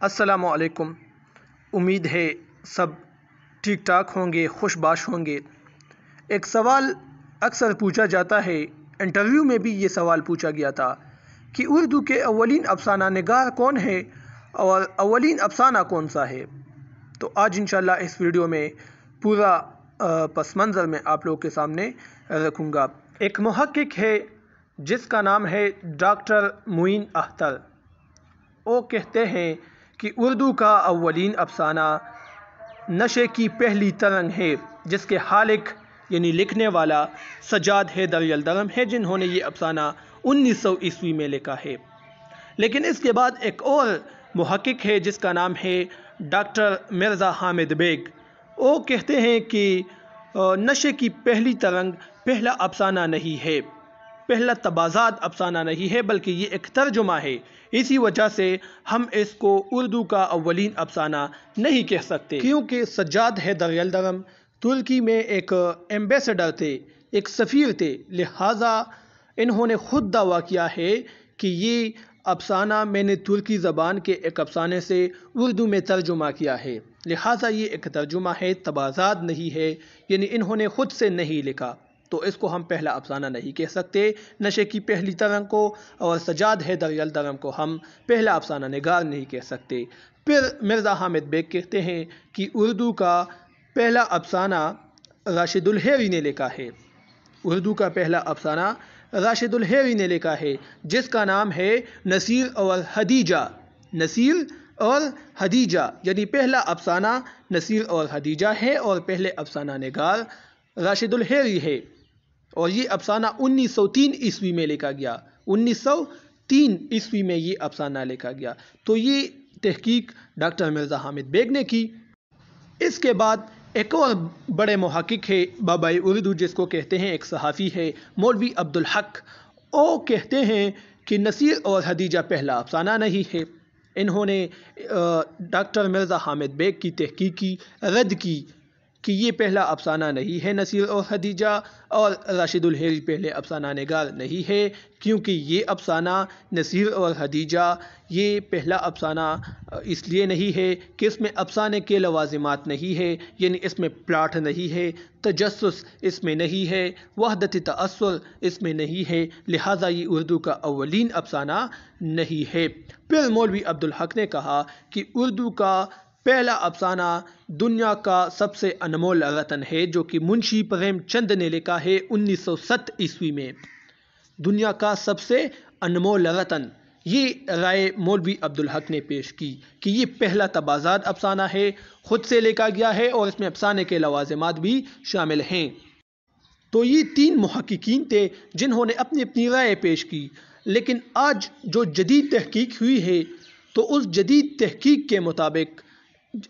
السلام علیکم۔ امید ہے سب ٹھیک ٹھاک ہوں گے، خوش باش ہوں گے۔ ایک سوال اکثر پوچھا جاتا ہے، انٹرویو میں بھی یہ سوال پوچھا گیا تھا کہ اردو کے اولین افسانہ نگار کون ہے اور اولین افسانہ کون سا ہے۔ تو آج انشاءاللہ اس ویڈیو میں پورا پس منظر میں آپ لوگوں کے سامنے رکھوں گا۔ ایک محقق ہے جس کا نام ہے ڈاکٹر معین اختر۔ وہ کہتے ہیں کہ اردو کا اولین افسانہ نشے کی پہلی ترنگ ہے، جس کے خالق یعنی لکھنے والا سجاد حیدر یلدرم ہے، جنہوں نے یہ افسانہ 1900 عیسوی میں لکھا ہے۔ لیکن اس کے بعد ایک اور محقق ہے جس کا نام ہے ڈاکٹر مرزا حامد بیگ۔ وہ کہتے ہیں کہ نشے کی پہلی ترنگ پہلا افسانہ نہیں ہے، پہلا تبازات افسانہ نہیں ہے، بلکہ یہ ایک ترجمہ ہے۔ اسی وجہ سے ہم اس کو اردو کا اولین افسانہ نہیں کہہ سکتے، کیونکہ سجاد حیدر یلدرم ترکی میں ایک ایمبیسڈر تھے، ایک سفیر تھے، لہٰذا انہوں نے خود دعویٰ کیا ہے کہ یہ افسانہ میں نے ترکی زبان کے ایک افسانے سے اردو میں ترجمہ کیا ہے، لہٰذا یہ ایک ترجمہ ہے، تبازات نہیں ہے، یعنی انہوں نے خود سے نہیں لکھا، تو اس کو ہم پہلا افسانہ نہیں کہہ سکتے۔ نشے کی پہلی ترنگ کو اور سجاد حیدر یلدرم کو ہم پہلا افسانہ نگار نہیں کہہ سکتے۔ پھر مرزا حامد بیگ کہتے ہیں کہ اردو کا پہلا افسانہ راشد الحیری نے لکھا ہے۔ اردو کا پہلا افسانہ راشد الحیری نے لکھا ہے، جس کا نام ہے نصیر اور خدیجہ۔ نصیر اور خدیجہ یعنی پہلا افسانہ نصیر اور خدیجہ ہے اور پہلے افسانہ نگار راشد الحیری ہے، اور یہ افسانہ 1903 عیسوی میں لکھا گیا۔ 1903 عیسوی میں یہ افسانہ لکھا گیا۔ تو یہ تحقیق ڈاکٹر مرزا حامد بیگ نے کی۔ اس کے بعد ایک اور بڑے محقق ہے بابائے اردو، جس کو کہتے ہیں، ایک صحافی ہے مولوی عبدالحق۔ وہ کہتے ہیں کہ نصیر اور خدیجہ پہلا افسانہ نہیں ہے۔ انہوں نے ڈاکٹر مرزا حامد بیگ کی تحقیق کی، رد کی کہ یہ پہلا افسانہ نہیں ہے نصیر اور خدیجہ، اور راشد الحیری پہلے افسانہ نگار نہیں ہے، کیونکہ یہ افسانہ نصیر اور خدیجہ یہ پہلا افسانہ اس لیے نہیں ہے کہ اس میں افسانے کے لوازمات نہیں ہے، یعنی اس میں پلاٹ نہیں ہے، تجسس اس میں نہیں ہے، وحدت تأثر اس میں نہیں ہے، لہٰذا یہ اردو کا اولین افسانہ نہیں ہے۔ پھر مولوی عبدالحق نے کہا کہ اردو کا پہلا افسانہ دنیا کا سب سے انمول رتن ہے، جو کہ منشی پریم چند نے لکھا ہے 1907 عیسوی میں۔ دنیا کا سب سے انمول رتن، یہ رائے مولوی عبدالحق نے پیش کی کہ یہ پہلا تبازات افسانہ ہے، خود سے لکھا گیا ہے اور اس میں افسانے کے لوازمات بھی شامل ہیں۔ تو یہ تین محققین تھے جنہوں نے اپنی اپنی رائے پیش کی، لیکن آج جو جدید تحقیق ہوئی ہے، تو اس جدید تحقیق کے مطابق،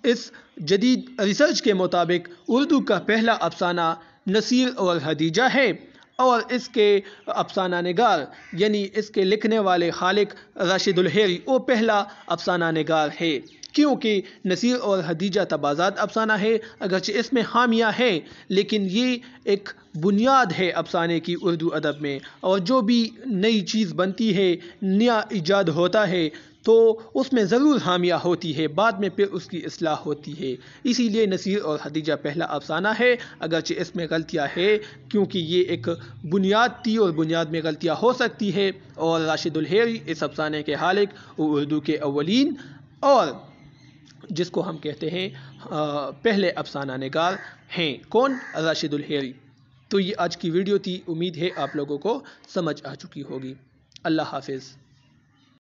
اس جدید ریسرچ کے مطابق اردو کا پہلا افسانہ نصیر اور خدیجہ ہے، اور اس کے افسانہ نگار یعنی اس کے لکھنے والے خالق راشد الحیری وہ پہلا افسانہ نگار ہے، کیونکہ نصیر اور خدیجہ تبازات افسانہ ہے، اگرچہ اس میں خامیاں ہیں، لیکن یہ ایک بنیاد ہے افسانے کی اردو ادب میں، اور جو بھی نئی چیز بنتی ہے، نیا ایجاد ہوتا ہے، تو اس میں ضرور خامیاں ہوتی ہے، بعد میں پھر اس کی اصلاح ہوتی ہے۔ اسی لیے نصیر اور خدیجہ پہلا افسانہ ہے، اگرچہ اس میں غلطیاں ہیں، کیونکہ یہ ایک بنیاد تھی اور بنیاد میں غلطیاں ہو سکتی ہے، اور راشد الحیری اس افسانے کے خالق وہ اردو کے اولین، اور جس کو ہم کہتے ہیں پہلے افسانہ نگار ہیں۔ کون؟ راشد الحیری۔ تو یہ آج کی ویڈیو تھی، امید ہے آپ لوگوں کو سمجھ آ چکی ہوگی۔ اللہ حافظ۔